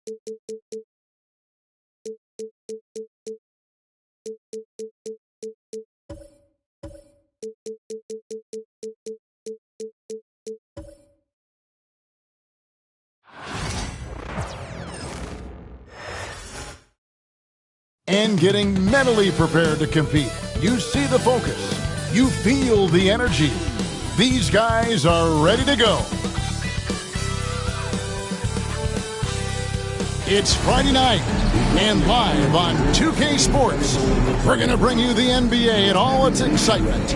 And getting mentally prepared to compete. You see the focus. You feel the energy. These guys are ready to go. It's Friday night, and live on 2K Sports, we're going to bring you the NBA and all its excitement.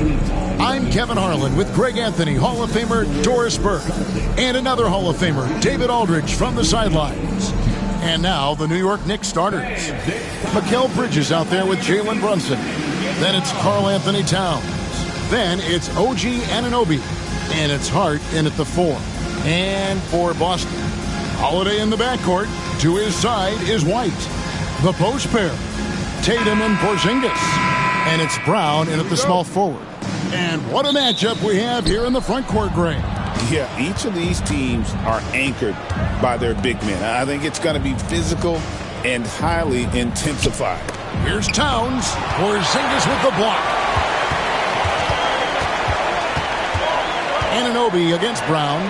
I'm Kevin Harlan with Greg Anthony, Hall of Famer Doris Burke, and another Hall of Famer, David Aldridge, from the sidelines. And now, the New York Knicks starters. Mikal Bridges out there with Jalen Brunson. Then it's Karl Anthony Towns. Then it's OG Anunoby. And it's Hart in at the 4. And for Boston, Holiday in the backcourt. To his side is White. The post pair, Tatum and Porzingis. And it's Brown in at the small forward. And what a matchup we have here in the front court, Greg. Yeah, each of these teams are anchored by their big men. I think it's going to be physical and highly intensified. Here's Towns. Porzingis with the block. Anunoby against Brown.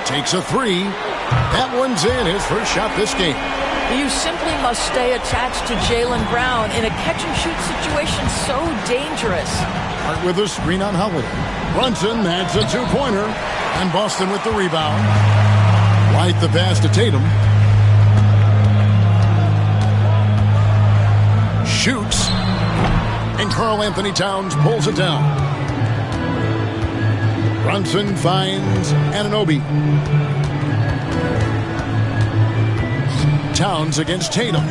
Takes a 3. That one's in, his first shot this game. You simply must stay attached to Jaylen Brown in a catch-and-shoot situation so dangerous. Hart with a screen on Holiday. Brunson, that's a 2-pointer. And Boston with the rebound. White the pass to Tatum. Shoots. And Karl Anthony Towns pulls it down. Brunson finds Anunoby. Towns against Tatum.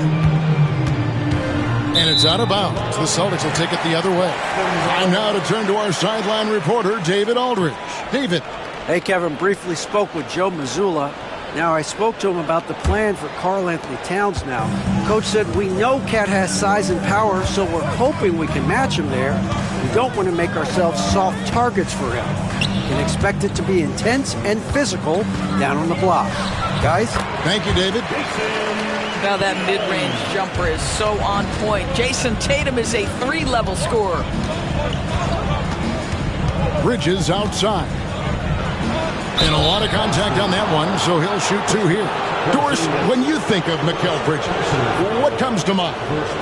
And it's out of bounds. The Celtics will take it the other way. Time now to turn to our sideline reporter, David Aldridge. David. Hey, Kevin. Briefly spoke with Joe Mazzulla. Now, I spoke to him about the plan for Karl Anthony Towns now. Coach said, we know Cat has size and power, so we're hoping we can match him there. We don't want to make ourselves soft targets for him. And expect it to be intense and physical down on the block. Guys? Thank you, David. Now that mid-range jumper is so on point. Jason Tatum is a 3-level scorer. Bridges outside. And a lot of contact on that one, so he'll shoot 2 here. Doris, when you think of Mikal Bridges, what comes to mind?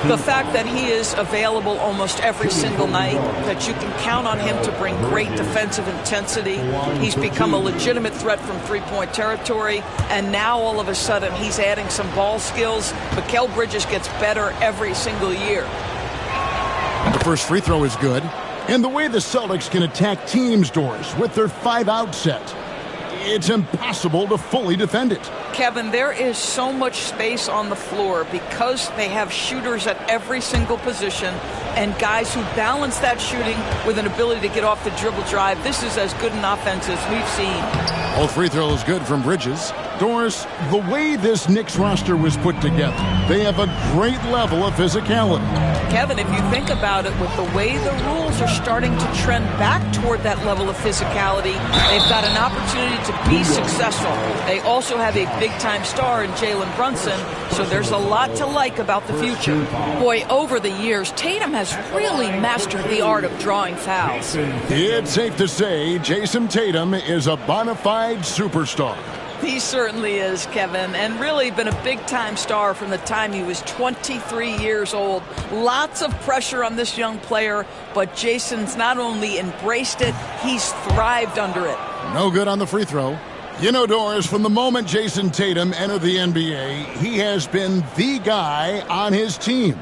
The fact that he is available almost every single night, that you can count on him to bring great defensive intensity. He's become a legitimate threat from three-point territory, and now all of a sudden he's adding some ball skills. Mikal Bridges gets better every single year. And the first free throw is good. And the way the Celtics can attack teams, Doris, with their 5-out set, it's impossible to fully defend it. Kevin, there is so much space on the floor because they have shooters at every single position and guys who balance that shooting with an ability to get off the dribble drive. This is as good an offense as we've seen. All free throw is good from Bridges. Doris, the way this Knicks roster was put together, they have a great level of physicality. Kevin, if you think about it, with the way the rules are starting to trend back toward that level of physicality, they've got an opportunity to be successful. They also have a big-time star in Jalen Brunson, so there's a lot to like about the future. Boy, over the years, Tatum has really mastered the art of drawing fouls. It's safe to say Jason Tatum is a bona fide superstar. He certainly is, Kevin, and really been a big-time star from the time he was 23 years old. Lots of pressure on this young player, but Jason's not only embraced it, he's thrived under it. No good on the free throw. You know, Doris, from the moment Jason Tatum entered the NBA, he has been the guy on his team.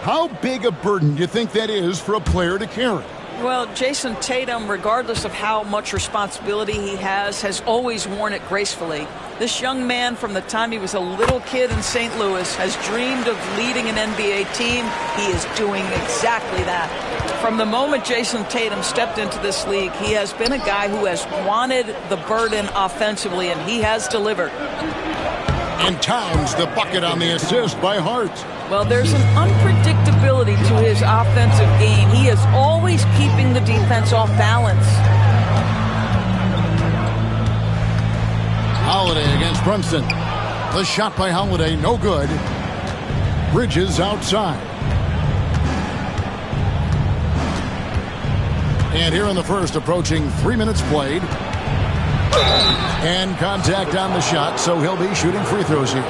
How big a burden do you think that is for a player to carry? Well, Jason Tatum, regardless of how much responsibility he has always worn it gracefully. This young man, from the time he was a little kid in St. Louis, has dreamed of leading an NBA team. He is doing exactly that. From the moment Jason Tatum stepped into this league, he has been a guy who has wanted the burden offensively, and he has delivered. And Towns, the bucket on the assist by Hart. Well, there's an unpredictability to his offensive game. He is always keeping the defense off balance. Holiday against Brunson. The shot by Holiday, no good. Bridges outside. And here in the first, approaching 3 minutes played. And contact on the shot, so he'll be shooting free throws here.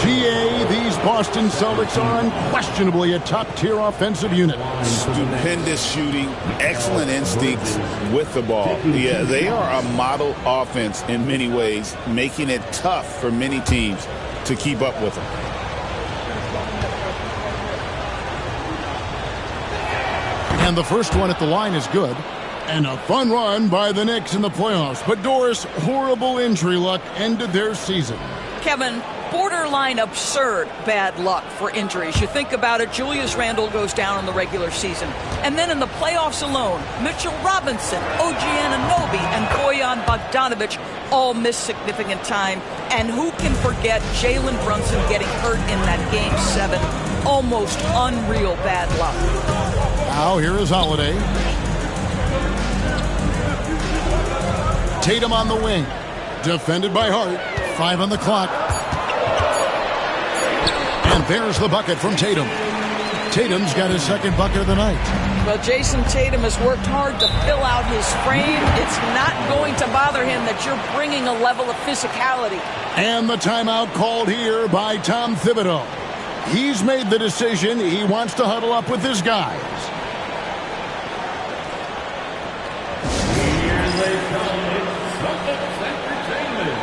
GA, these Boston Celtics are unquestionably a top-tier offensive unit. Stupendous shooting, excellent instincts with the ball. Yeah, they are a model offense in many ways, making it tough for many teams to keep up with them. And the first one at the line is good. And a fun run by the Knicks in the playoffs. But Doris, horrible injury luck ended their season. Kevin, borderline absurd bad luck for injuries. You think about it, Julius Randle goes down in the regular season. And then in the playoffs alone, Mitchell Robinson, OG Anunoby, and Bojan Bogdanovic all miss significant time. And who can forget Jalen Brunson getting hurt in that Game 7? Almost unreal bad luck. Now here is Holiday. Tatum on the wing. Defended by Hart. 5 on the clock. And there's the bucket from Tatum. Tatum's got his second bucket of the night. Well, Jason Tatum has worked hard to fill out his frame. It's not going to bother him that you're bringing a level of physicality. And the timeout called here by Tom Thibodeau. He's made the decision. He wants to huddle up with his guys. Here they come. It's Celtics Entertainment.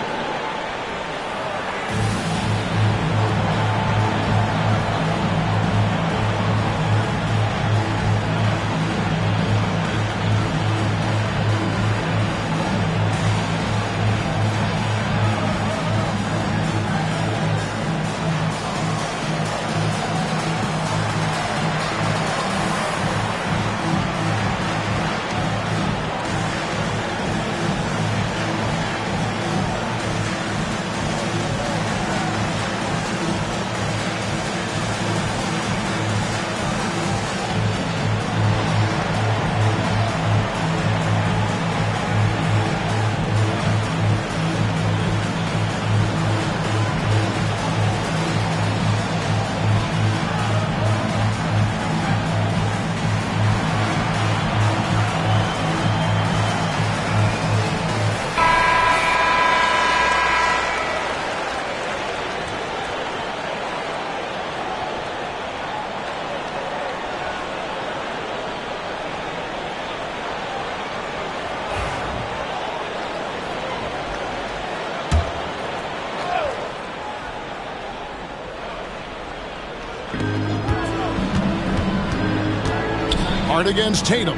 Hart against Tatum.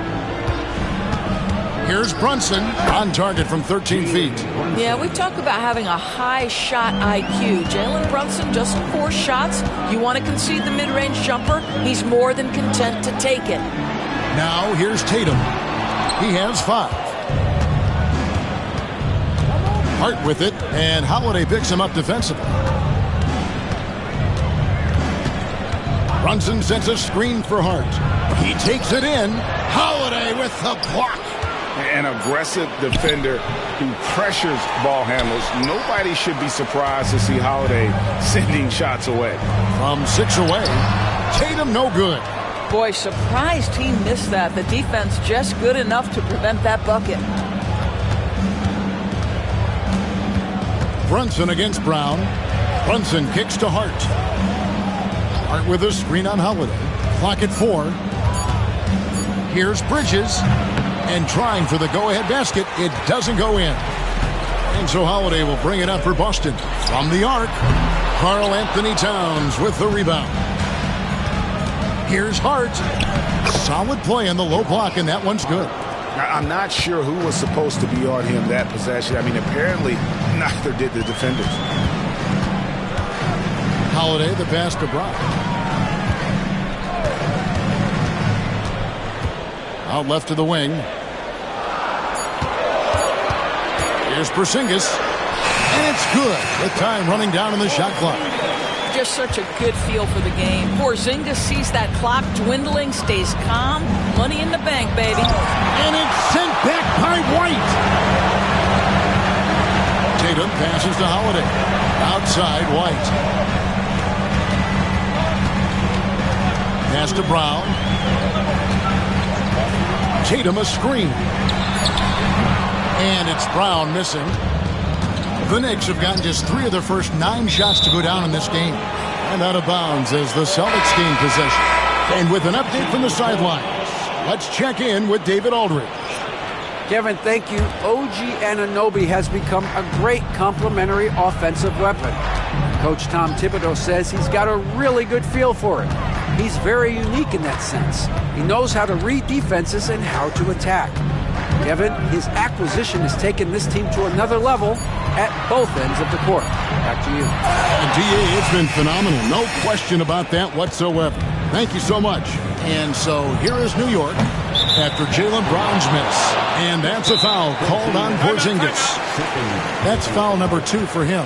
Here's Brunson on target from 13 feet. Yeah, we talk about having a high shot IQ. Jalen Brunson doesn't force shots. You want to concede the mid-range jumper, he's more than content to take it. Now here's Tatum. He has 5. Hart with it, and Holiday picks him up defensively. Brunson sends a screen for Hart. He takes it in. Holiday with the block. An aggressive defender who pressures ball handlers. Nobody should be surprised to see Holiday sending shots away. From 6 away, Tatum no good. Boy, surprised he missed that. The defense just good enough to prevent that bucket. Brunson against Brown. Brunson kicks to Hart. Hart with a screen on Holiday. Clock at 4. Here's Bridges. And trying for the go-ahead basket. It doesn't go in. And so Holiday will bring it up for Boston. From the arc, Karl Anthony Towns with the rebound. Here's Hart. Solid play in the low block, and that one's good. I'm not sure who was supposed to be on him that possession. I mean, apparently neither did the defenders. Holiday, the pass to Brown. Out left to the wing. Here's Porzingis. And it's good with time running down in the shot clock. Just such a good feel for the game. Porzingis sees that clock dwindling, stays calm. Money in the bank, baby. And it's sent back by White. Tatum passes to Holiday. Outside, White. Pass to Brown. Tatum a screen. And it's Brown missing. The Knicks have gotten just 3 of their first 9 shots to go down in this game. And out of bounds as the Celtics gain possession. And with an update from the sidelines, let's check in with David Aldridge. Kevin, thank you. OG Anunoby has become a great complementary offensive weapon. Coach Tom Thibodeau says he's got a really good feel for it. He's very unique in that sense. He knows how to read defenses and how to attack. Kevin, his acquisition has taken this team to another level at both ends of the court. Back to you. D.A., it's been phenomenal. No question about that whatsoever. Thank you so much. And so here is New York after Jaylen Brown's miss. And that's a foul called on Porzingis. That's foul number 2 for him.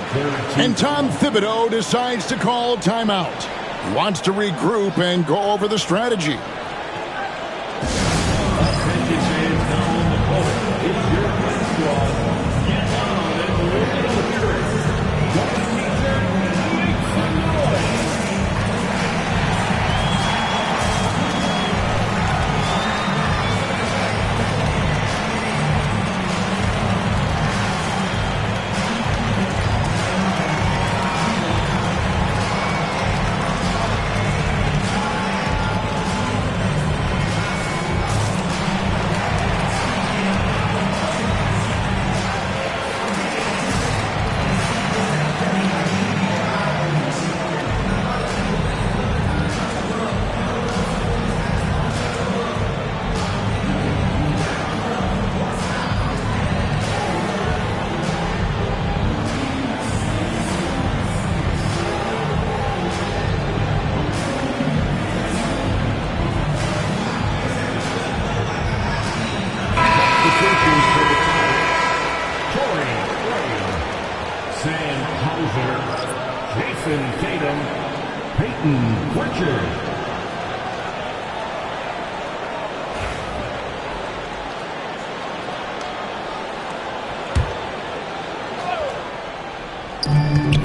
And Tom Thibodeau decides to call timeout. He wants to regroup and go over the strategy.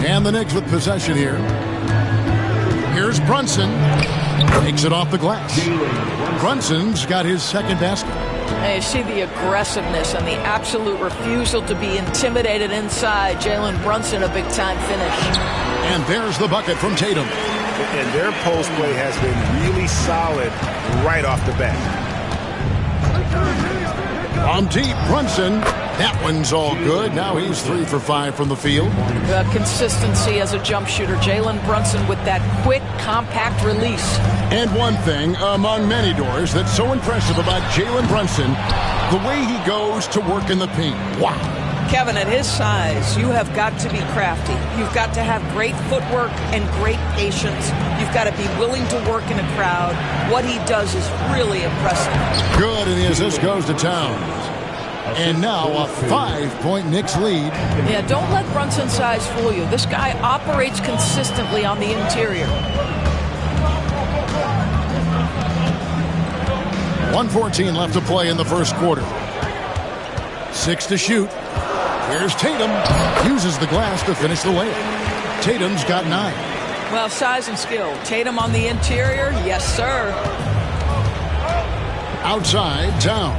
And the Knicks with possession here. Here's Brunson. Takes it off the glass. Brunson's got his second basket. And you see the aggressiveness and the absolute refusal to be intimidated inside. Jalen Brunson, a big-time finish. And there's the bucket from Tatum. And their post play has been really solid right off the bat. On deep, Brunson. That one's all good. Now he's 3 for 5 from the field. Consistency as a jump shooter. Jalen Brunson with that quick, compact release. And one thing among many doors that's so impressive about Jalen Brunson, the way he goes to work in the paint. Wow. Kevin, at his size, you have got to be crafty. You've got to have great footwork and great patience. You've got to be willing to work in a crowd. What he does is really impressive. Good, and the assist goes to Towns. And now a 5-point Knicks lead. Yeah, don't let Brunson's size fool you. This guy operates consistently on the interior. 1:14 left to play in the first quarter. 6 to shoot. Here's Tatum. Uses the glass to finish the layup. Tatum's got 9. Well, size and skill. Tatum on the interior, yes, sir. Outside, Towns.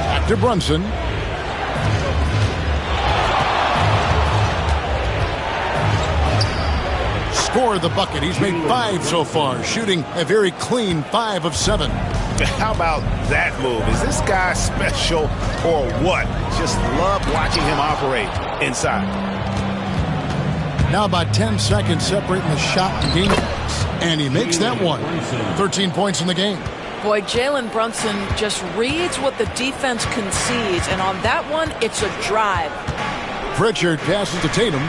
Back to Brunson. Scored the bucket. He's made 5 so far, shooting a very clean 5 of 7. How about that move? Is this guy special or what? Just love watching him operate inside. Now about 10 seconds separating the shot and game. And he makes that one. 13 points in the game. Boy, Jalen Brunson just reads what the defense concedes, and on that one, it's a drive. Pritchard passes to Tatum.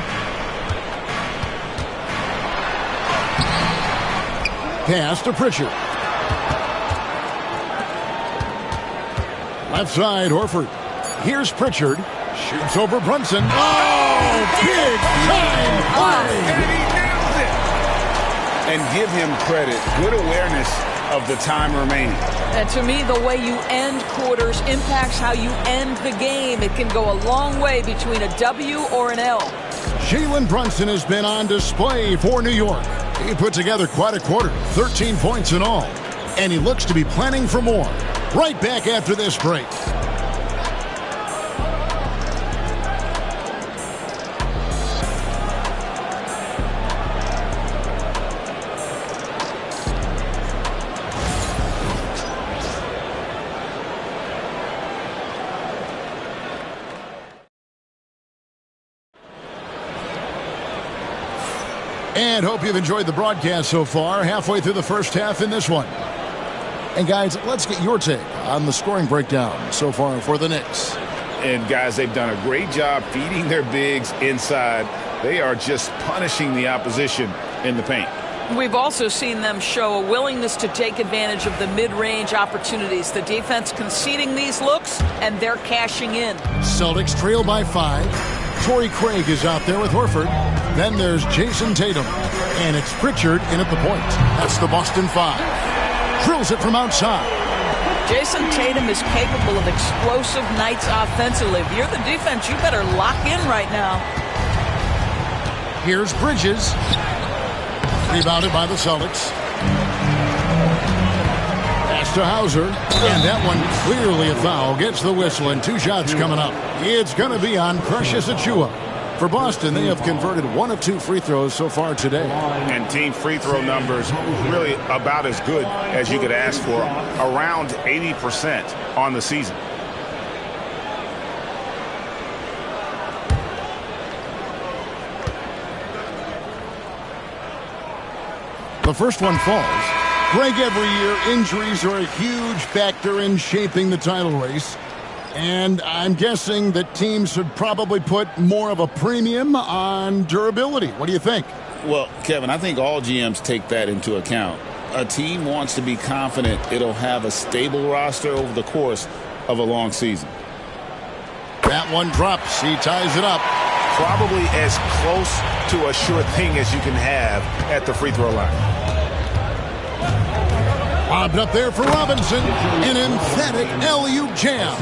Pass to Pritchard. Left side, Horford. Here's Pritchard. Shoots over Brunson. Oh, big time play! And give him credit. Good awareness of the time remaining. And to me, the way you end quarters impacts how you end the game. It can go a long way between a W or an L. Jalen Brunson has been on display for New York. He put together quite a quarter, 13 points in all. And he looks to be planning for more. Right back after this break. And hope you've enjoyed the broadcast so far. Halfway through the first half in this one. And guys, let's get your take on the scoring breakdown so far for the Knicks. And guys, they've done a great job feeding their bigs inside. They are just punishing the opposition in the paint. We've also seen them show a willingness to take advantage of the mid-range opportunities. The defense conceding these looks, and they're cashing in. Celtics trail by 5. Torrey Craig is out there with Horford. Then there's Jason Tatum. And it's Pritchard in at the point. That's the Boston 5. Drills it from outside. Jason Tatum is capable of explosive nights offensively. If you're the defense, you better lock in right now. Here's Bridges. Rebounded by the Celtics. Pass to Hauser. And that one clearly a foul. Gets the whistle and 2 shots coming up. It's going to be on Precious Achiuwa. For Boston, they have converted 1 of 2 free throws so far today. And team free throw numbers really about as good as you could ask for. Around 80% on the season. The first one falls. Greg, every year, injuries are a huge factor in shaping the title race. And I'm guessing that teams should probably put more of a premium on durability. What do you think? Well, Kevin, I think all GMs take that into account. A team wants to be confident it'll have a stable roster over the course of a long season. That one drops. He ties it up. Probably as close to a sure thing as you can have at the free throw line. Bobbed up there for Robinson. An emphatic alley-oop jam.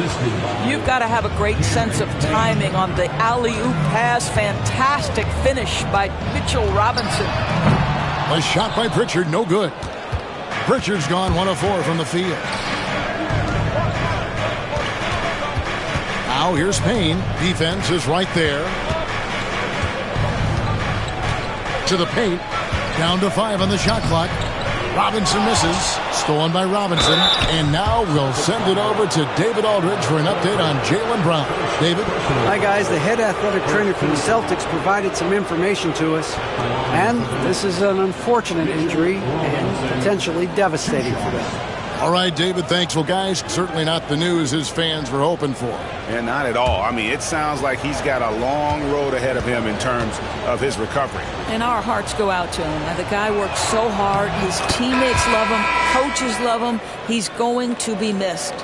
You've got to have a great sense of timing on the alley-oop pass. Fantastic finish by Mitchell Robinson. A shot by Pritchard, no good. Pritchard's gone 1 of 4 from the field. Now here's Payne. Defense is right there. To the paint. Down to 5 on the shot clock. Robinson misses. Stolen by Robinson. And now we'll send it over to David Aldridge for an update on Jaylen Brown. David? Hi, guys. The head athletic trainer for the Celtics provided some information to us. And this is an unfortunate injury and potentially devastating for them. All right, David, thanks. Well, guys, certainly not the news his fans were hoping for. And not at all. I mean, it sounds like he's got a long road ahead of him in terms of his recovery. And our hearts go out to him. The guy works so hard. His teammates love him. Coaches love him. He's going to be missed.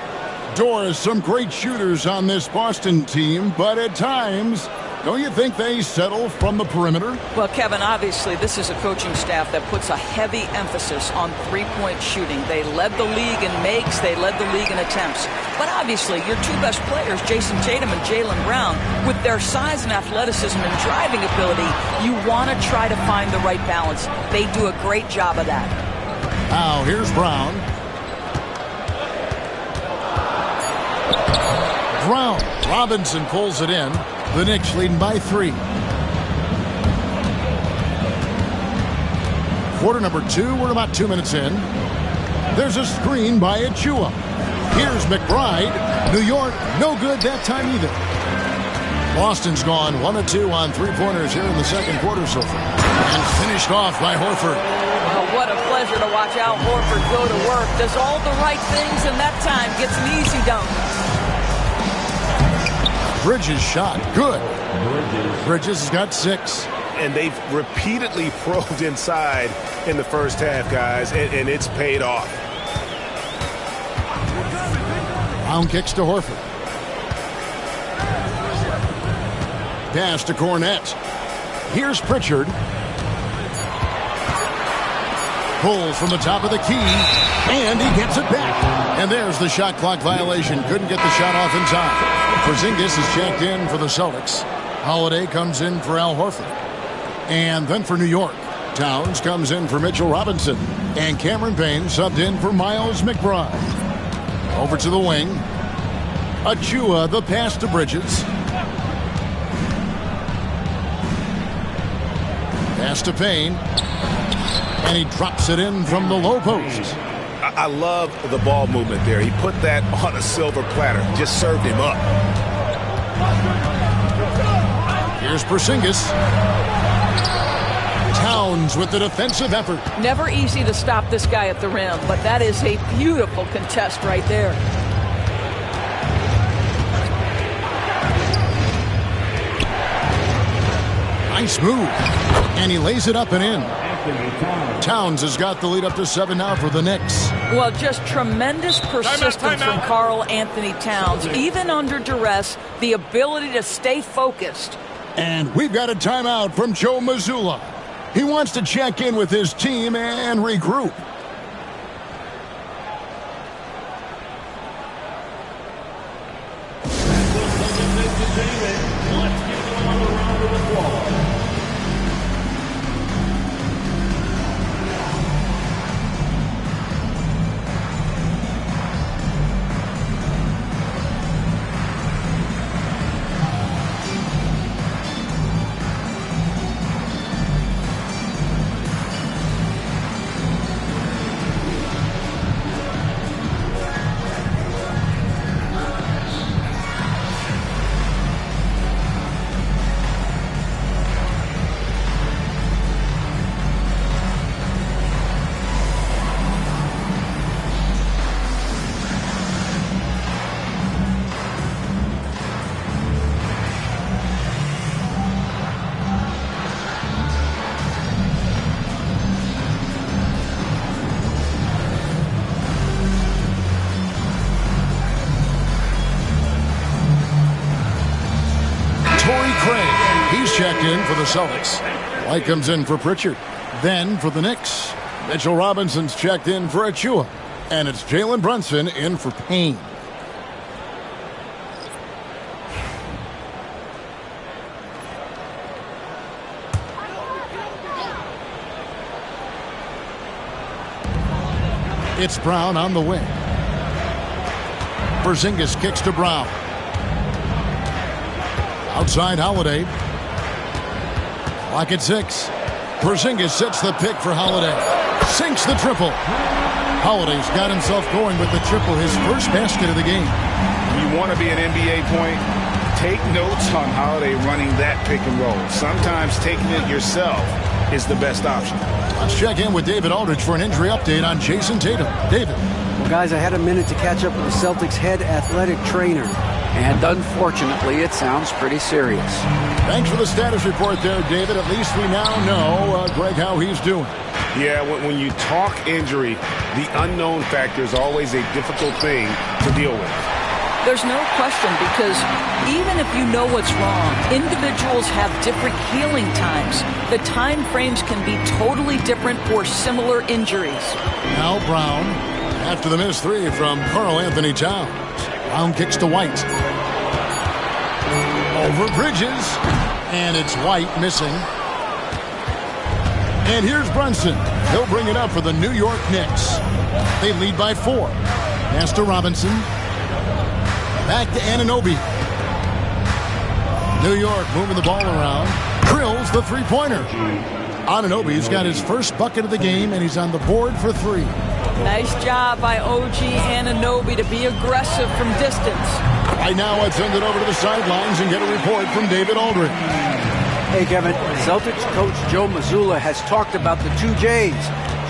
Doris, some great shooters on this Boston team, but at times, don't you think they settle from the perimeter? Well, Kevin, obviously, this is a coaching staff that puts a heavy emphasis on three-point shooting. They led the league in makes. They led the league in attempts. But obviously, your 2 best players, Jason Tatum and Jaylen Brown, with their size and athleticism and driving ability, you want to try to find the right balance. They do a great job of that. Now, here's Brown. Brown. Robinson pulls it in. The Knicks leading by 3. Quarter number 2. We're about 2 minutes in. There's a screen by Achiuwa. Here's McBride. New York, no good that time either. Boston's gone 1 of 2 on 3-pointers here in the second quarter so far. And finished off by Horford. Well, what a pleasure to watch Al Horford go to work. Does all the right things, and that time gets an easy dunk. Bridges shot. Good. Bridges has got 6. And they've repeatedly probed inside in the first half, guys, and it's paid off. Brown kicks to Horford. Pass to Cornette. Here's Pritchard. Pulls from the top of the key, and he gets it back. And there's the shot clock violation. Couldn't get the shot off in time. Porzingis is checked in for the Celtics. Holiday comes in for Al Horford. And then for New York, Towns comes in for Mitchell Robinson. And Cameron Payne subbed in for Miles McBride. Over to the wing. Achua, the pass to Bridges. Pass to Payne. And he drops it in from the low post. I love the ball movement there. He put that on a silver platter. Just served him up. Here's Porzingis. Towns with the defensive effort. Never easy to stop this guy at the rim, but that is a beautiful contest right there. Nice move. And he lays it up and in. Towns has got the lead up to 7 now for the Knicks. Well, just tremendous persistence from Karl Anthony Towns. Even under duress, the ability to stay focused. And we've got a timeout from Joe Mazzulla. He wants to check in with his team and regroup. Checked in for the Celtics. White comes in for Pritchard. Then for the Knicks, Mitchell Robinson's checked in for Achua. And it's Jalen Brunson in for Payne. It's Brown on the wing. Porzingis kicks to Brown. Outside Holiday. Clock at 6. Porzingis sets the pick for Holiday. Sinks the triple. Holiday's got himself going with the triple, his first basket of the game. You want to be an NBA point? Take notes on Holiday running that pick and roll. Sometimes taking it yourself is the best option. Let's check in with David Aldridge for an injury update on Jason Tatum. David. Well, guys, I had a minute to catch up with the Celtics head athletic trainer. And unfortunately, it sounds pretty serious. Thanks for the status report there, David. At least we now know, Greg, how he's doing. Yeah, when you talk injury, the unknown factor is always a difficult thing to deal with. There's no question, because even if you know what's wrong, individuals have different healing times. The time frames can be totally different for similar injuries. Now Brown, after the missed three from Karl Anthony Towns. Brown kicks to White. Over Bridges. And it's White missing. And here's Brunson. He'll bring it up for the New York Knicks. They lead by 4. Pass to Robinson. Back to Anunoby. New York moving the ball around. Drills the three-pointer. Anunoby's got his first bucket of the game, and he's on the board for 3. Nice job by OG Anunoby to be aggressive from distance. Right now, let's send it over to the sidelines and get a report from David Aldridge. Hey, Kevin. Celtics coach Joe Mazzulla has talked about the 2 J's,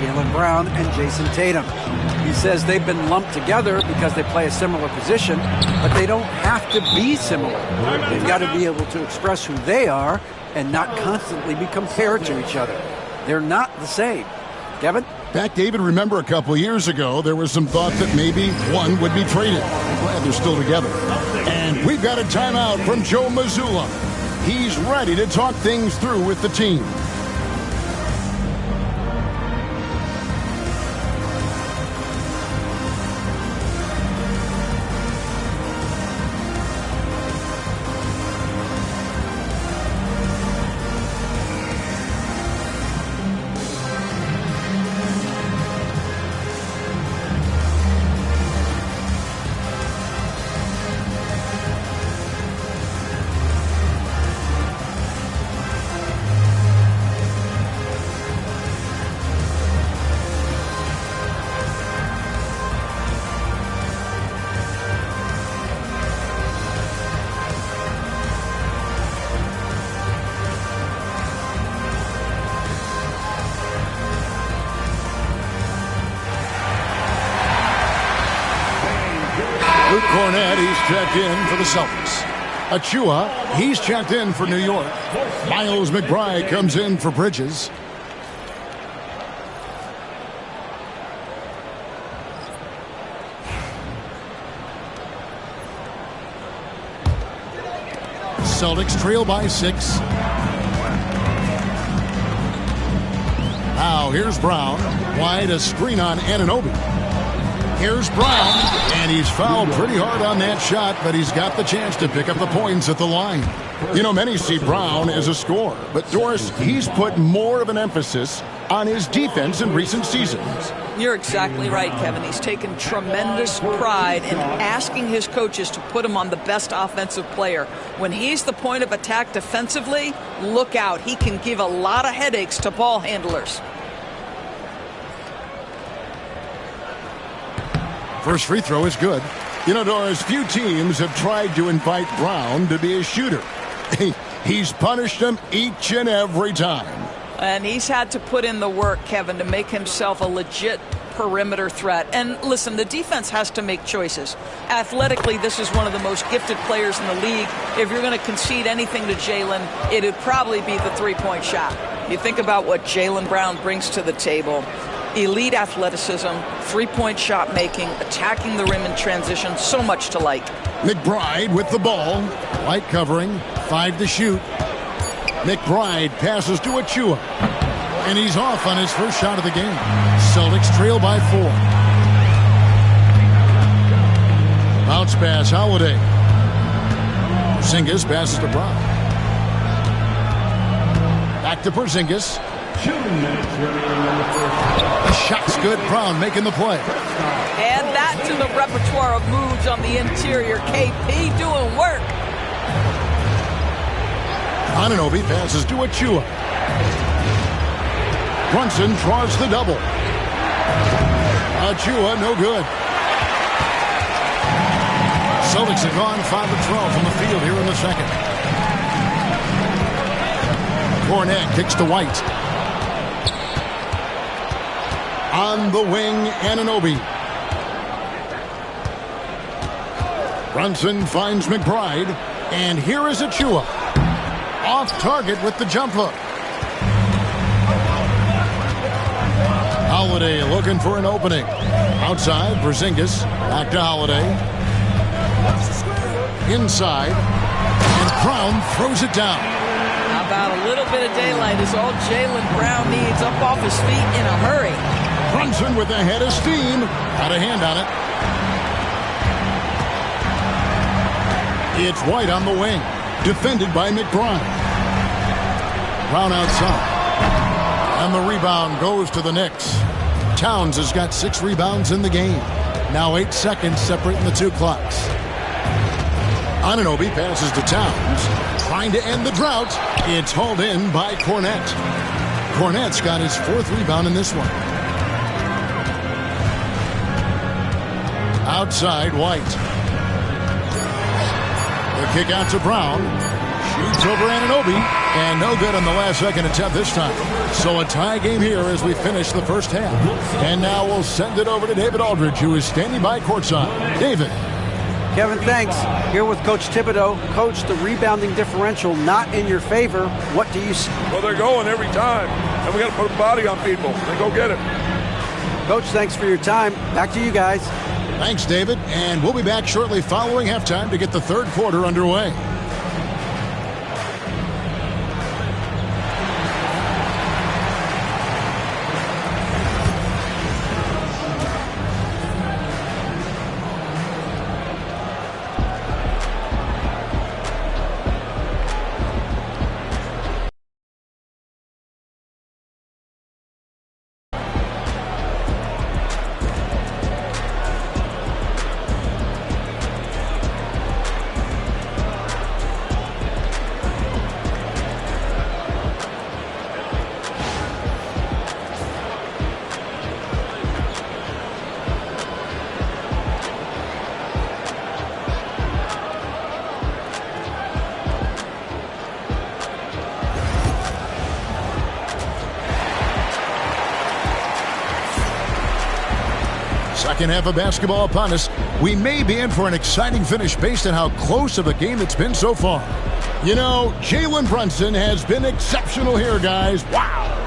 Jaylen Brown and Jason Tatum. He says they've been lumped together because they play a similar position, but they don't have to be similar. They've got to be able to express who they are and not constantly be compared to each other. They're not the same. Kevin? Back, David, remember a couple years ago, there was some thought that maybe one would be traded. I'm glad they're still together. And we've got a timeout from Joe Mazzulla. He's ready to talk things through with the team. Luke Cornett, he's checked in for the Celtics. Achua, he's checked in for New York. Miles McBride comes in for Bridges. Celtics trail by 6. Now here's Brown. Wide, a screen on Anunoby. Here's Brown, and he's fouled pretty hard on that shot, but he's got the chance to pick up the points at the line. You know, many see Brown as a scorer, but Doris, he's put more of an emphasis on his defense in recent seasons. You're exactly right, Kevin. He's taken tremendous pride in asking his coaches to put him on the best offensive player. When he's the point of attack defensively, look out. He can give a lot of headaches to ball handlers. First free throw is good. You know, Doris, few teams have tried to invite Brown to be a shooter. He's punished them each and every time. And he's had to put in the work, Kevin, to make himself a legit perimeter threat. And listen, the defense has to make choices. Athletically, this is one of the most gifted players in the league. If you're going to concede anything to Jaylen, it'd probably be the three-point shot. You think about what Jaylen Brown brings to the table. Elite athleticism, three-point shot making, attacking the rim in transition, so much to like. McBride with the ball. White covering, 5 to shoot. McBride passes to Achua. And he's off on his first shot of the game. Celtics trail by 4. Bounce pass, Holiday. Porzingis passes to Brown. Back to Porzingis. 2 minutes remaining in the first. The shot's good. Brown making the play. Add that to the repertoire of moves on the interior. KP doing work. Anunoby passes to Achua. Brunson draws the double. Achua, no good. Celtics have gone 5 of 12 from the field here in the second. Cornett kicks to White. On the wing, Anunoby. Brunson finds McBride. And here is Achua. Off target with the jump hook. Holiday looking for an opening. Outside, Porzingis. Back to Holiday. Inside. And Brown throws it down. How about a little bit of daylight is all Jaylen Brown needs, up off his feet in a hurry. Brunson with a head of steam. Got a hand on it. It's White on the wing. Defended by McBride. Brown outside. And the rebound goes to the Knicks. Towns has got 6 rebounds in the game. Now 8 seconds separating the 2 clocks. Anunoby passes to Towns. Trying to end the drought. It's hauled in by Cornett. Cornett's got his 4th rebound in this one. Outside, White. The kick out to Brown. Shoots over Anunoby. And no good on the last second attempt this time. So a tie game here as we finish the first half. And now we'll send it over to David Aldridge, who is standing by courtside. David. Kevin, thanks. Here with Coach Thibodeau. Coach, the rebounding differential not in your favor. What do you see? Well, they're going every time. And we got to put a body on people. They go get it. Coach, thanks for your time. Back to you guys. Thanks, David. And we'll be back shortly following halftime to get the third quarter underway. Second half of basketball upon us. We may be in for an exciting finish based on how close of a game it's been so far. You know, Jalen Brunson has been exceptional here, guys. Wow.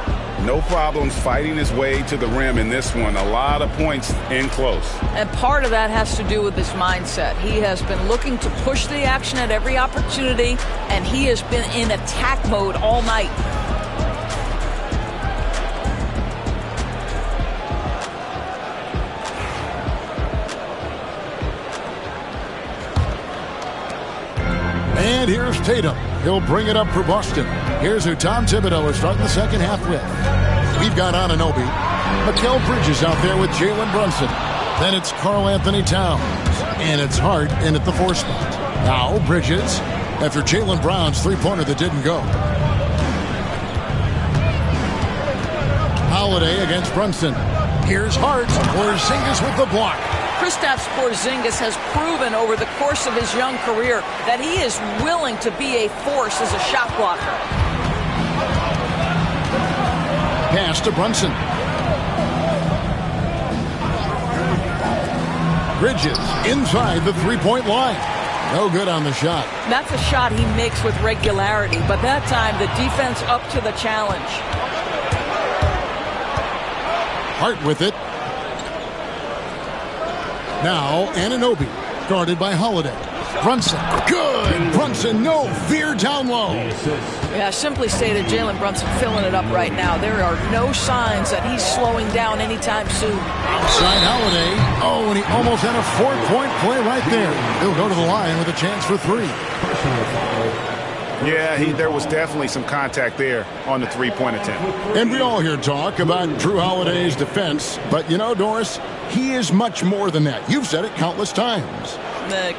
No problems fighting his way to the rim in this one. A lot of points in close. And part of that has to do with his mindset. He has been looking to push the action at every opportunity, and he has been in attack mode all night. And here's Tatum. He'll bring it up for Boston. Here's who Tom Thibodeau is starting the second half with. We've got Anunoby. Mikal Bridges out there with Jalen Brunson. Then it's Karl Anthony Towns. And it's Hart in at the 4 spot. Now Bridges after Jaylen Brown's three-pointer that didn't go. Holiday against Brunson. Here's Hart. Porzingis with the block. Kristaps Porzingis has proven over the course of his young career that he is willing to be a force as a shot blocker. Pass to Brunson. Bridges inside the three-point line. No good on the shot. That's a shot he makes with regularity, but that time the defense up to the challenge. Hart with it. Now Anunoby, guarded by Holiday. Brunson, good! Brunson, no fear down low. Yeah, simply stated, Jalen Brunson filling it up right now. There are no signs that he's slowing down anytime soon. Outside Holiday. Oh, and he almost had a 4-point play right there. He'll go to the line with a chance for 3. Yeah, there was definitely some contact there on the three-point attempt. And we all hear talk about Drew Holiday's defense, but you know, Doris, he is much more than that. You've said it countless times.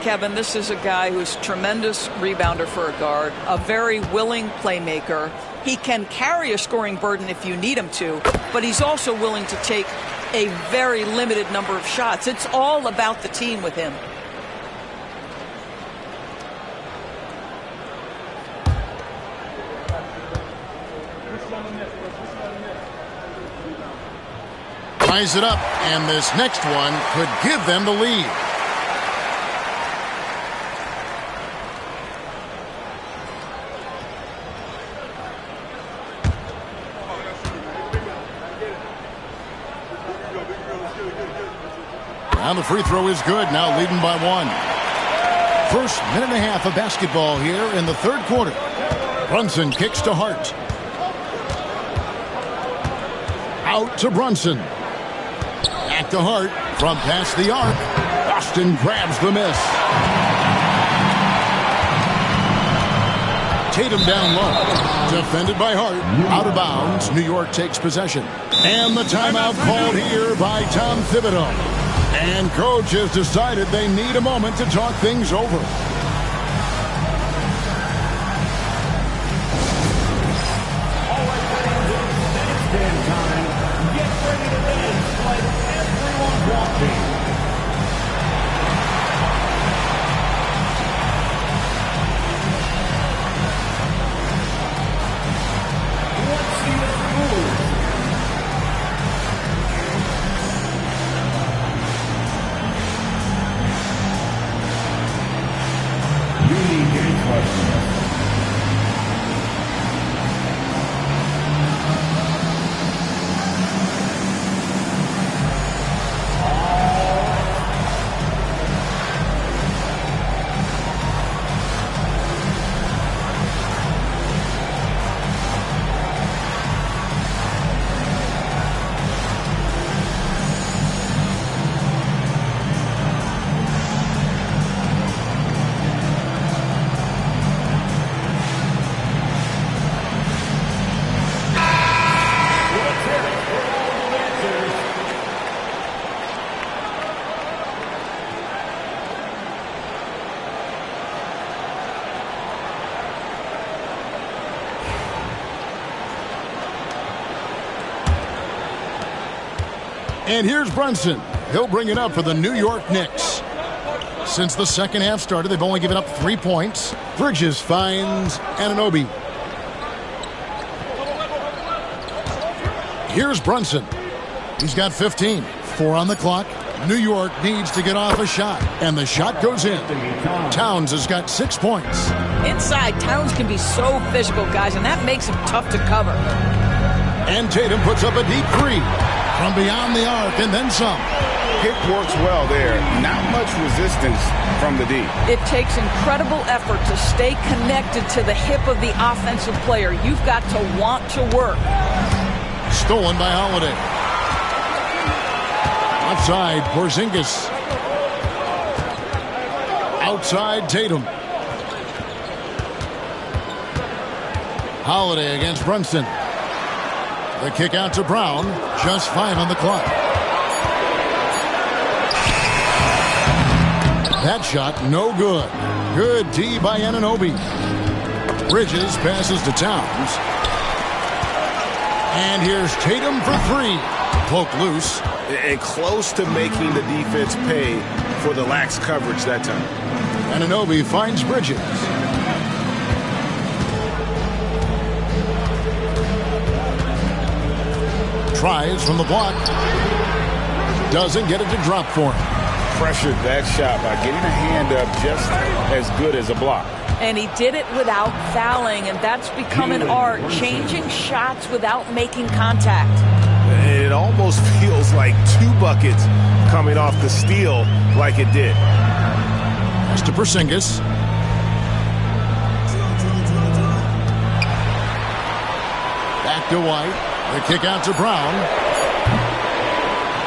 Kevin, this is a guy who's a tremendous rebounder for a guard, a very willing playmaker. He can carry a scoring burden if you need him to, but he's also willing to take a very limited number of shots. It's all about the team with him. Ties it up, and this next one could give them the lead. And the free throw is good, now leading by 1. First minute and a half of basketball here in the third quarter. Brunson kicks to Hart. Out to Brunson. Back to Hart from past the arc. Boston grabs the miss. Tatum down low. Defended by Hart. Out of bounds. New York takes possession. And the timeout called here by Tom Thibodeau. And coach has decided they need a moment to talk things over. And here's Brunson. He'll bring it up for the New York Knicks. Since the second half started, they've only given up 3 points. Bridges finds Anunoby. Here's Brunson. He's got 15. 4 on the clock. New York needs to get off a shot, and the shot goes in. Towns has got 6 points. Inside, Towns can be so physical, guys, and that makes him tough to cover. And Tatum puts up a deep three from beyond the arc and then some. Pick works well there. Not much resistance from the D. It takes incredible effort to stay connected to the hip of the offensive player. You've got to want to work. Stolen by Holiday. Outside, Porzingis. Outside, Tatum. Holiday against Brunson. The kick out to Brown. Just 5 on the clock. That shot, no good. Good D by Anunoby. Bridges passes to Towns. And here's Tatum for 3. Poke loose. And close to making the defense pay for the lax coverage that time. Anunoby finds Bridges. Tries from the block. Doesn't get it to drop for him. Pressured that shot by getting a hand up just as good as a block. And he did it without fouling, and that's become an art, changing shots without making contact. It almost feels like 2 buckets coming off the steal like it did. Pass to Porzingis. Back to White. The kick out to Brown.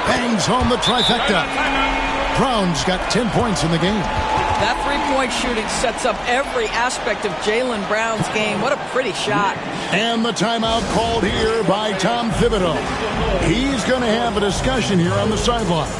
Bangs home the trifecta. Brown's got 10 points in the game. That three-point shooting sets up every aspect of Jaylen Brown's game. What a pretty shot. And the timeout called here by Tom Thibodeau. He's going to have a discussion here on the sideline.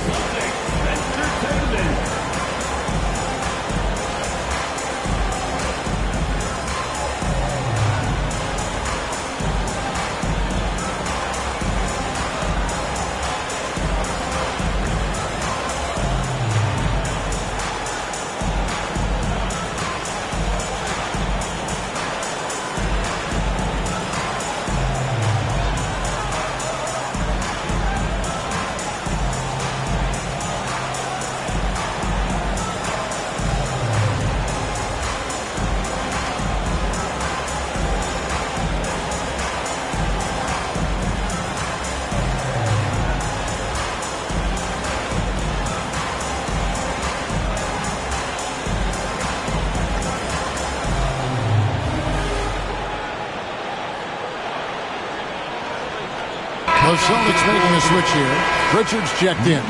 The Celtics making a switch here. Richards checked in.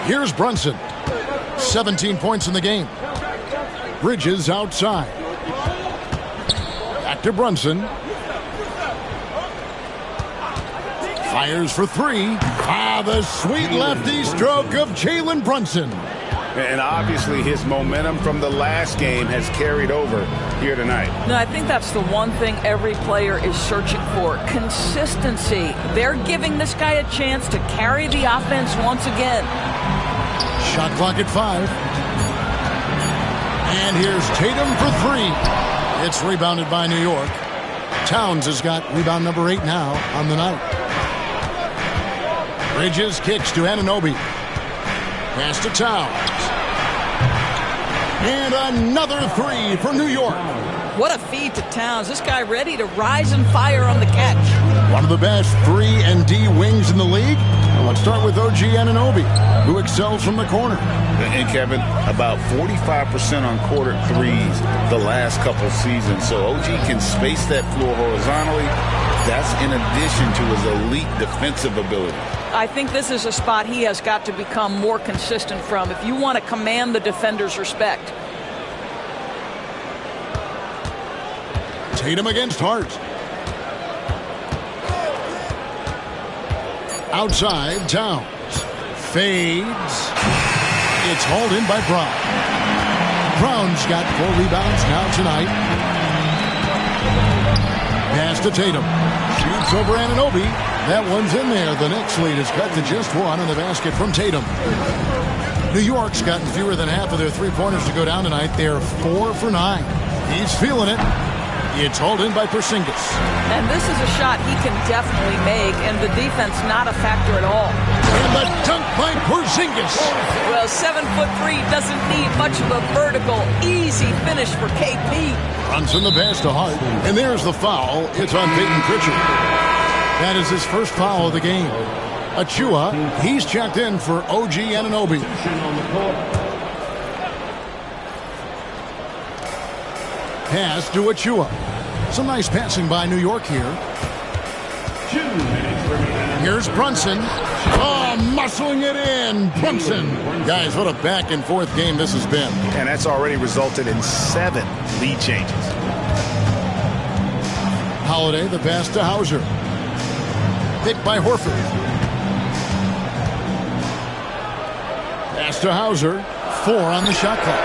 Here's Brunson. 17 points in the game. Bridges outside. Back to Brunson. Fires for 3. The sweet lefty stroke of Jalen Brunson. And obviously his momentum from the last game has carried over here tonight. No, I think that's the one thing every player is searching for. Consistency. They're giving this guy a chance to carry the offense once again. Shot clock at 5. And here's Tatum for 3. It's rebounded by New York. Towns has got rebound number 8 now on the night. Bridges kicks to Anunoby. Pass to Towns. And another 3 for New York. What a feed to Towns. This guy ready to rise and fire on the catch. One of the best 3 and D wings in the league. Well, let's start with OG Anunoby, who excels from the corner. And Kevin, about 45% on quarter threes the last couple seasons. So OG can space that floor horizontally. That's in addition to his elite defensive ability. I think this is a spot he has got to become more consistent from if you want to command the defender's respect. Tatum against Hart. Outside, Towns. Fades. It's hauled in by Brown. Brown's got 4 rebounds now tonight. Pass to Tatum. Shoots over Anunoby. That one's in there. The Knicks lead is cut to just 1 on the basket from Tatum. New York's gotten fewer than half of their three-pointers to go down tonight. They're 4 for 9. He's feeling it. It's hauled in by Porzingis. And this is a shot he can definitely make, and the defense not a factor at all. And the dunk by Porzingis. Well, 7'3" doesn't need much of a vertical, easy finish for KP. Brunson the pass to Hart. And there's the foul. It's on Peyton Pritchard. That is his first foul of the game. Achua, he's checked in for OG Anunoby. Pass to Achua. Some nice passing by New York here. Here's Brunson. Oh, muscling it in. Brunson. Guys, what a back-and-forth game this has been. And that's already resulted in 7 lead changes. Holiday, the pass to Hauser. Picked by Horford. Pass to Hauser. 4 on the shot clock.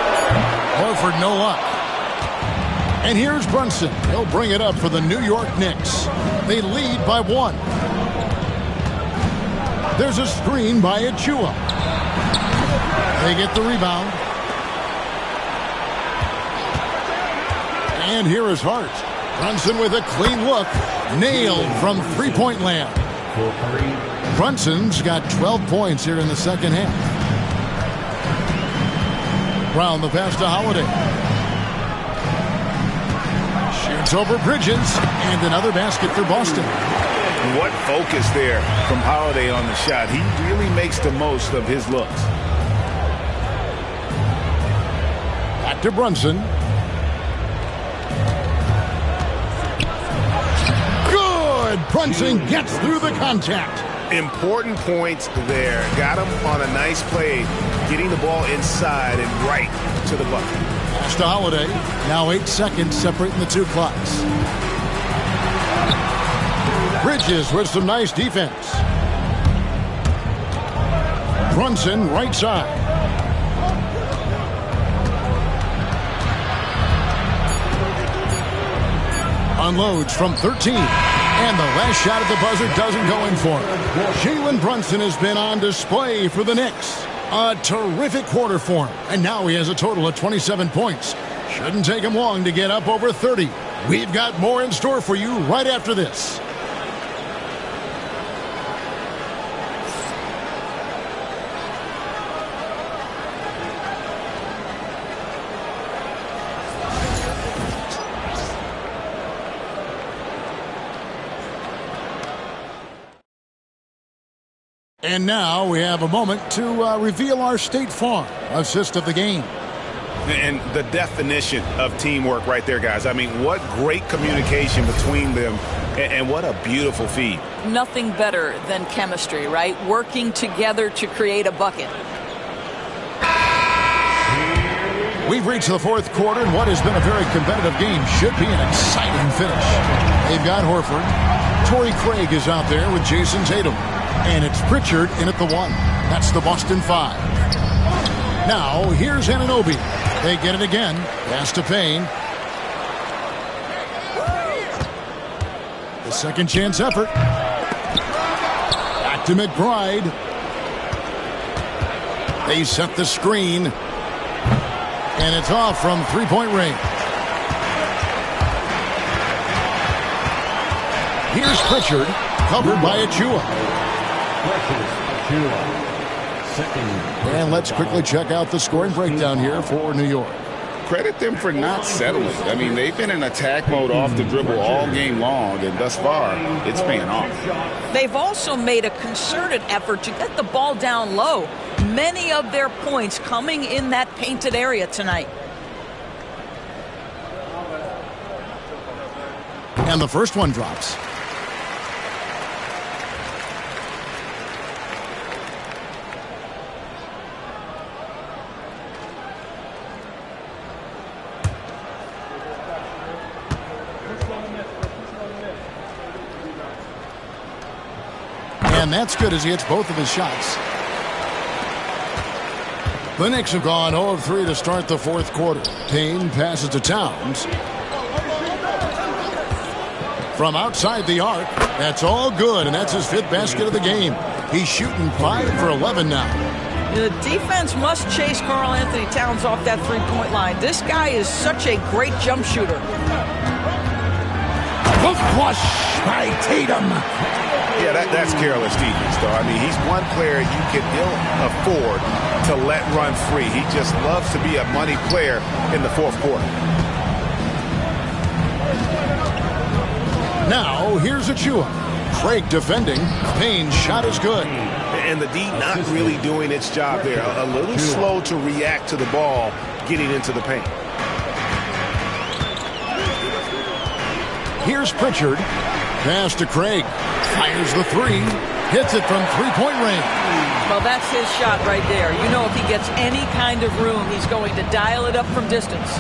Horford, no luck. And here's Brunson. He'll bring it up for the New York Knicks. They lead by 1. There's a screen by Achua. They get the rebound. And here is Hart. Brunson with a clean look. Nailed from three-point land. Brunson's got 12 points here in the second half. Brown the pass to Holiday. Shoots over Bridges, and another basket for Boston. What focus there from Holiday on the shot. He really makes the most of his looks. Back to Brunson. Good! Brunson gets through the contact. Important points there. Got him on a nice play, getting the ball inside and right to the bucket. Pass to Holiday. Now 8 seconds separating the two clocks. Bridges with some nice defense. Brunson right side. Unloads from 13. And the last shot at the buzzer doesn't go in for him. Jalen Brunson has been on display for the Knicks. A terrific quarter for him. And now he has a total of 27 points. Shouldn't take him long to get up over 30. We've got more in store for you right after this. And now we have a moment to reveal our State Farm assist of the game. And the definition of teamwork right there, guys. I mean, what great communication between them, and what a beautiful feed. Nothing better than chemistry, right? Working together to create a bucket. We've reached the fourth quarter, and what has been a very competitive game should be an exciting finish. They've got Horford. Torrey Craig is out there with Jason Tatum. And it's Pritchard in at the 1. That's the Boston 5. Now, here's Anunoby. They get it again. Pass to Payne. The second chance effort. Back to McBride. They set the screen. And it's off from three-point range. Here's Pritchard, covered by Achua. And let's quickly check out the scoring breakdown here for New York. Credit them for not settling. I mean, they've been in attack mode off the dribble all game long, and thus far, it's paying off. They've also made a concerted effort to get the ball down low. Many of their points coming in that painted area tonight. And the first one drops. And that's good as he hits both of his shots. The Knicks have gone 0 of 3 to start the fourth quarter. Payne passes to Towns. From outside the arc, that's all good, and that's his 5th basket of the game. He's shooting 5 for 11 now. The defense must chase Karl Anthony Towns off that three-point line. This guy is such a great jump shooter. The flush by Tatum. Yeah, that's careless defense, though. I mean, he's one player you can ill afford to let run free. He just loves to be a money player in the fourth quarter. Now, here's Achua. Craig defending. Payne's shot is good. And the D not really doing its job there. A little slow to react to the ball getting into the paint. Here's Pritchard. Pass to Craig. Fires the three. Hits it from three-point range. Well, that's his shot right there. You know, if he gets any kind of room, he's going to dial it up from distance.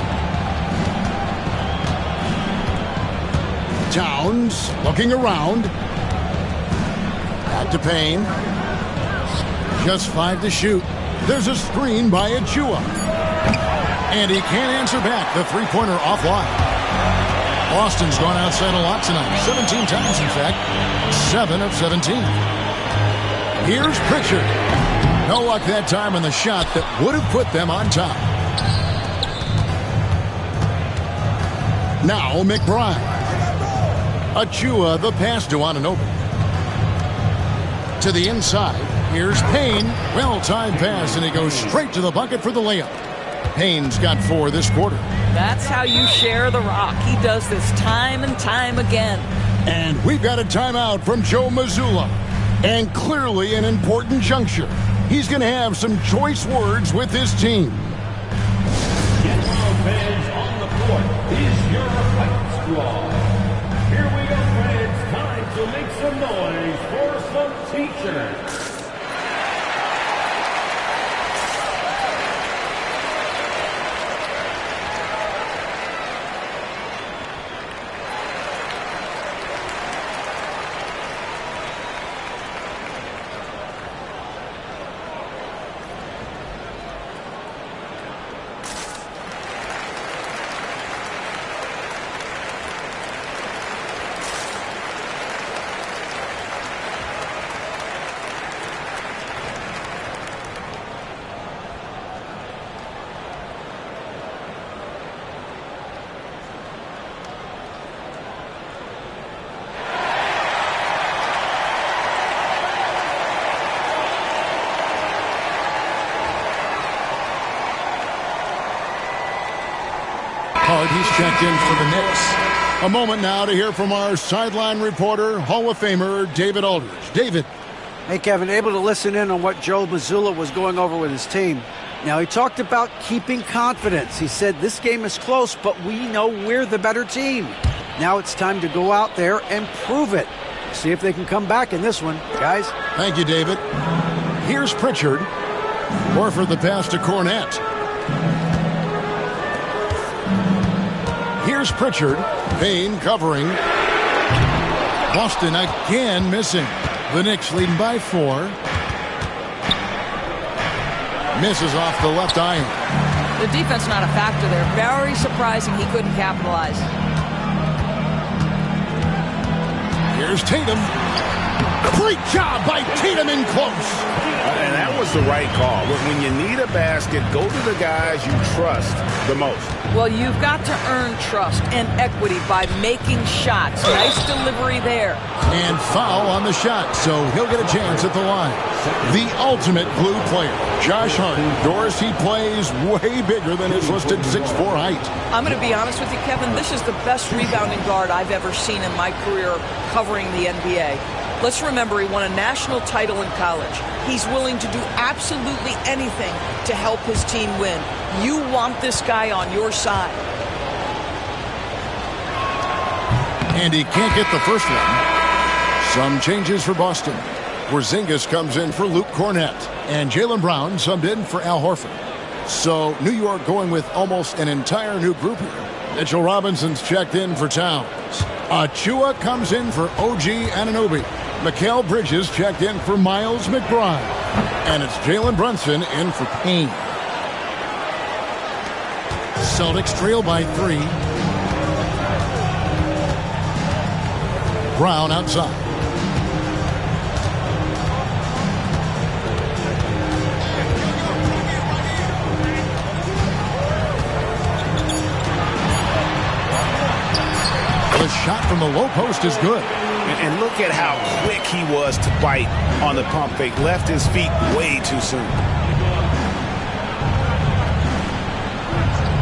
Towns looking around. Back to Payne. Just 5 to shoot. There's a screen by Achua. And he can't answer back. The three-pointer offline. Boston's gone outside a lot tonight. 17 times, in fact. 7 of 17. Here's Pritchard. No luck that time on the shot that would have put them on top. Now McBride. Achua, the pass to Anunoby. To the inside. Here's Payne. Well-timed pass, and he goes straight to the bucket for the layup. Payne's got 4 this quarter. That's how you share the rock. He does this time and time again. And we've got a timeout from Joe Mazzulla. And clearly an important juncture. He's going to have some choice words with his team. Get our fans on the court. Is your fight squad. Here we go, fans. Time to make some noise for some teachers. He's checked in for the Knicks. A moment now to hear from our sideline reporter, Hall of Famer David Aldridge. David. Hey, Kevin, able to listen in on what Joe Mazzulla was going over with his team. Now, he talked about keeping confidence. He said this game is close, but we know we're the better team. Now it's time to go out there and prove it. See if they can come back in this one, guys. Thank you, David. Here's Pritchard. Horford the pass to Cornette. Here's Pritchard. Payne covering. Boston again missing. The Knicks leading by 4. Misses off the left iron. The defense not a factor there. Very surprising he couldn't capitalize. Here's Tatum. Great job by Tatum in close. And that was the right call. When you need a basket, go to the guys you trust the most. Well, you've got to earn trust and equity by making shots. Nice delivery there. And foul on the shot, so he'll get a chance at the line. The ultimate glue player, Josh Hart. Doris, he plays way bigger than his listed 6'4" height. I'm going to be honest with you, Kevin. This is the best rebounding guard I've ever seen in my career covering the NBA. Let's remember he won a national title in college. He's willing to do absolutely anything to help his team win. You want this guy on your side. And he can't get the first one. Some changes for Boston. Porzingis comes in for Luke Cornette. And Jaylen Brown subbed in for Al Horford. So New York going with almost an entire new group here. Mitchell Robinson's checked in for Towns. Achua comes in for OG Anunoby. Mikal Bridges checked in for Miles McBride. And it's Jalen Brunson in for Payne. Celtics trail by 3. Brown outside. shot from the low post is good. And look at how quick he was to bite on the pump fake. Left his feet way too soon.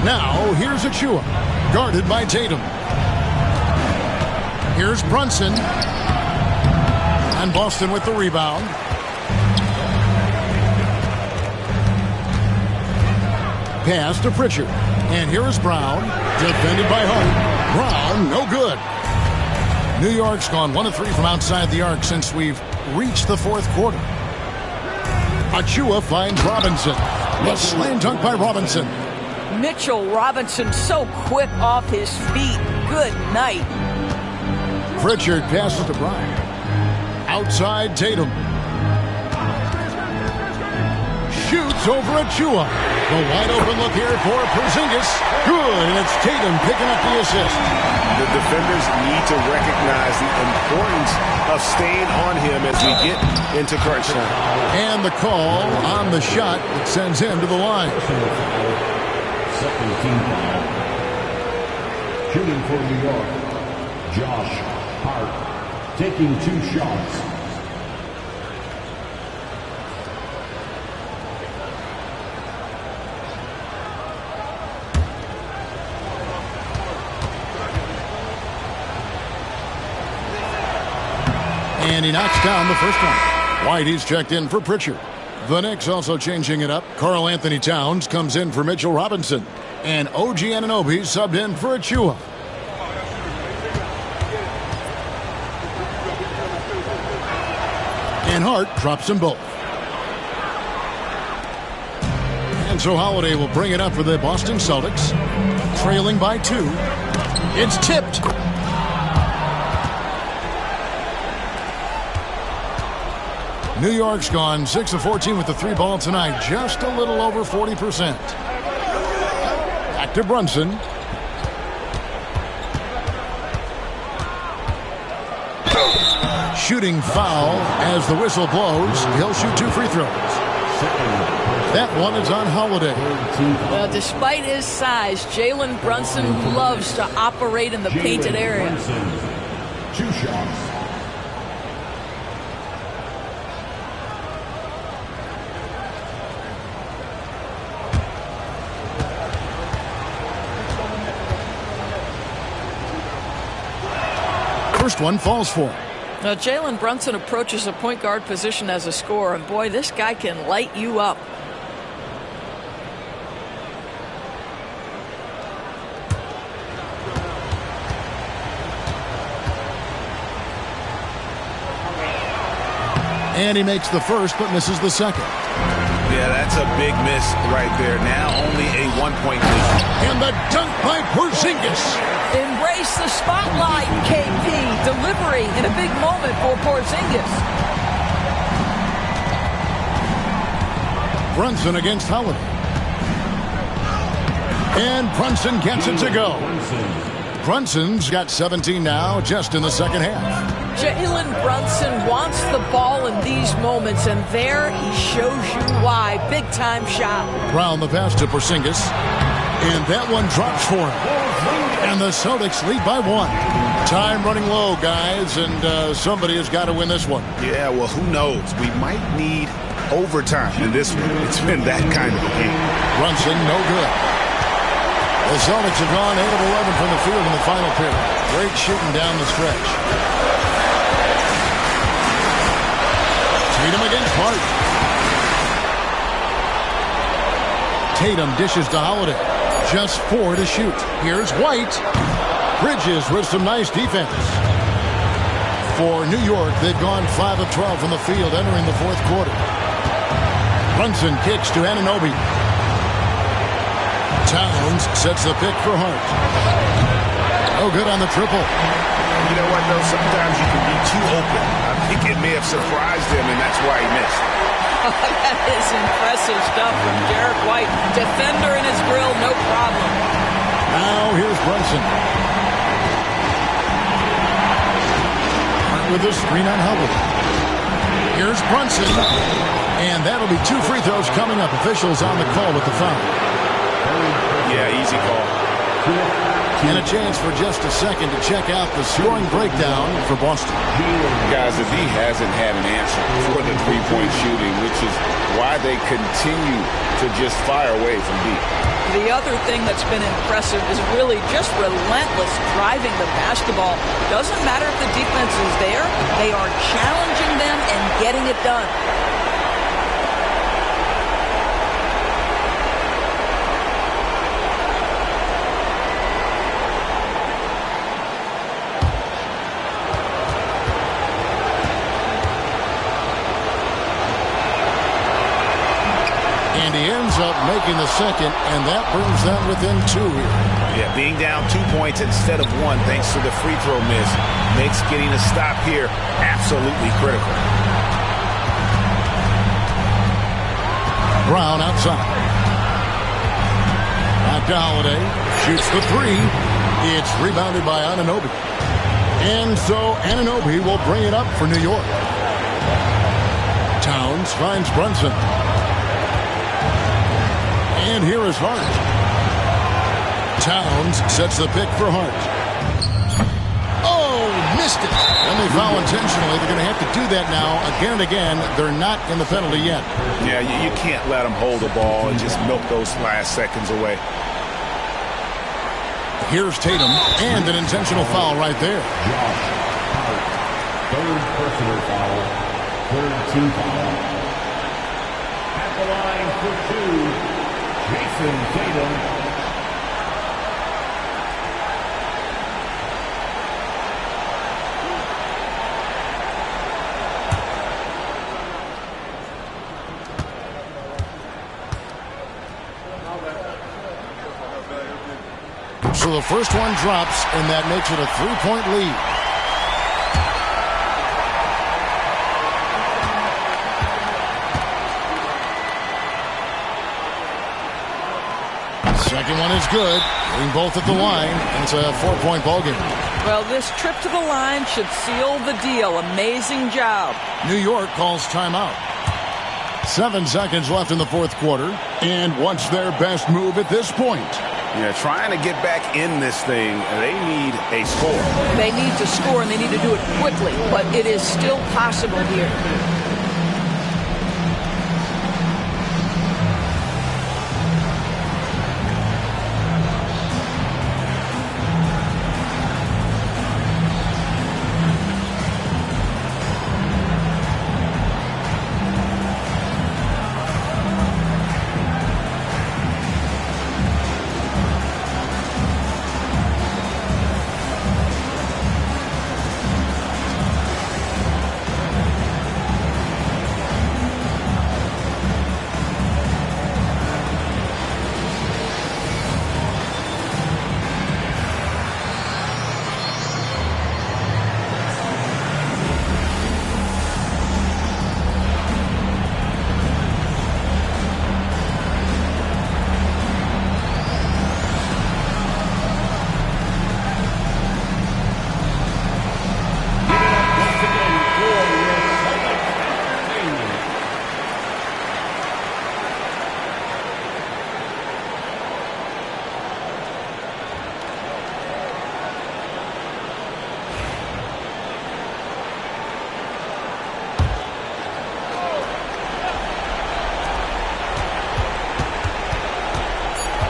Now, here's Achua, guarded by Tatum. Here's Brunson. And Boston with the rebound. Pass to Pritchard. And here is Brown, defended by Hart. Brown, no good. New York's gone 1 of 3 from outside the arc since we've reached the fourth quarter. Achua finds Robinson. The slam dunk by Robinson. Mitchell Robinson so quick off his feet. Good night. Pritchard passes to Brown. Outside Tatum. Shoots over Achua. The wide open look here for Porzingis. Good, and it's Tatum picking up the assist. The defenders need to recognize the importance of staying on him as we get into crunch time. And the call on the shot that sends him to the line. Second team foul. Shooting for New York, Josh Hart, taking 2 shots. And he knocks down the first one. Whitey's checked in for Pritchard. The Knicks also changing it up. Karl Anthony Towns comes in for Mitchell Robinson. And OG Anunoby subbed in for Achua. And Hart drops them both. And so Holiday will bring it up for the Boston Celtics. Trailing by 2. It's tipped. New York's gone 6 of 14 with the 3 ball tonight. Just a little over 40%. Back to Brunson. Shooting foul as the whistle blows. He'll shoot 2 free throws. That one is on Holiday. Well, despite his size, Jalen Brunson loves to operate in the painted area. 2 shots. First one falls for him. Now, Jalen Brunson approaches a point guard position as a scorer, and boy, this guy can light you up. And he makes the first, but misses the second. Yeah, that's a big miss right there. Now only a 1-point lead. And the dunk by Porzingis. Embrace the spotlight, KP. Delivery in a big moment for Porzingis. Brunson against Holiday. And Brunson gets it to go. Brunson's got 17 now, just in the second half. Jalen Brunson wants the ball in these moments, and there he shows you why. Big-time shot. Brown the pass to Porzingis. And that one drops for him. And the Celtics lead by 1. Time running low, guys, and somebody has got to win this one. Yeah, well, who knows? We might need overtime in this one. It's been that kind of a game. Brunson, no good. The Celtics have gone 8 of 11 from the field in the final period. Great shooting down the stretch. Tatum against Hart. Tatum dishes to Holiday. Just 4 to shoot. Here's White. Bridges with some nice defense. For New York, they've gone 5 of 12 from the field entering the fourth quarter. Brunson kicks to Anunoby. Towns sets the pick for Hart. No good on the triple. You know what, though? Sometimes you can be too open. I think it may have surprised him, and that's why he missed. That is impressive stuff from Derek White. Defender in his grill, no problem. Now here's Brunson. With a screen on Holiday. Here's Brunson. And that'll be 2 free throws coming up. Officials on the call with the foul. Yeah, easy call. And a chance for just a second to check out the scoring breakdown for Boston. Guys, the D hasn't had an answer for the three-point shooting, which is why they continue to just fire away from deep. The other thing that's been impressive is really just relentless driving the basketball. Doesn't matter if the defense is there, they are challenging them and getting it done. And he ends up making the second, and that brings them within 2 here. Yeah, being down 2 points instead of 1 thanks to the free throw miss makes getting a stop here absolutely critical. Brown outside. Back to Holiday. Shoots the three. It's rebounded by Anunoby. And so Anunoby will bring it up for New York. Towns finds Brunson. And here is Hart. Towns sets the pick for Hart. Oh, missed it. And they foul intentionally. They're going to have to do that now again and again. They're not in the penalty yet. Yeah, you can't let them hold the ball and just milk those last seconds away. Here's Tatum, and an intentional foul right there. Third personal foul. Third team foul. At the line for 2. Jason Tatum. So the first one drops, and that makes it a 3-point lead. Second one is good. Getting both at the line. It's a 4-point ball game. Well, this trip to the line should seal the deal. Amazing job. New York calls timeout. 7 seconds left in the fourth quarter. And what's their best move at this point? Yeah, trying to get back in this thing, they need a score. They need to score, and they need to do it quickly, but it is still possible here.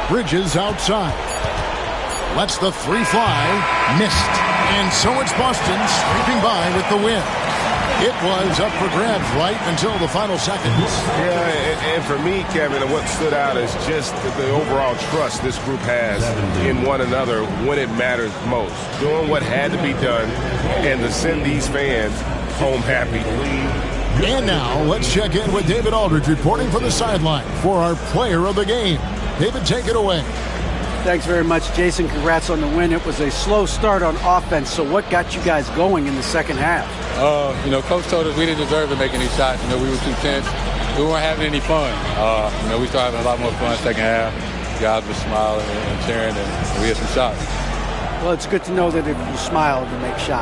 Bridges outside. Lets the three fly. Missed. And so it's Boston sweeping by with the win. It was up for grabs right until the final seconds. Yeah, and for me, Kevin, what stood out is just the overall trust this group has in one another when it matters most. Doing what had to be done and to send these fans home happy. And now let's check in with David Aldridge reporting from the sideline for our player of the game. David, take it away. Thanks very much, Jason. Congrats on the win. It was a slow start on offense, so what got you guys going in the second half? Coach told us we didn't deserve to make any shots. We were too tense. We weren't having any fun. We started having a lot more fun second half. Guys were smiling and cheering, and we had some shots. Well, it's good to know that if you smile, you make shots.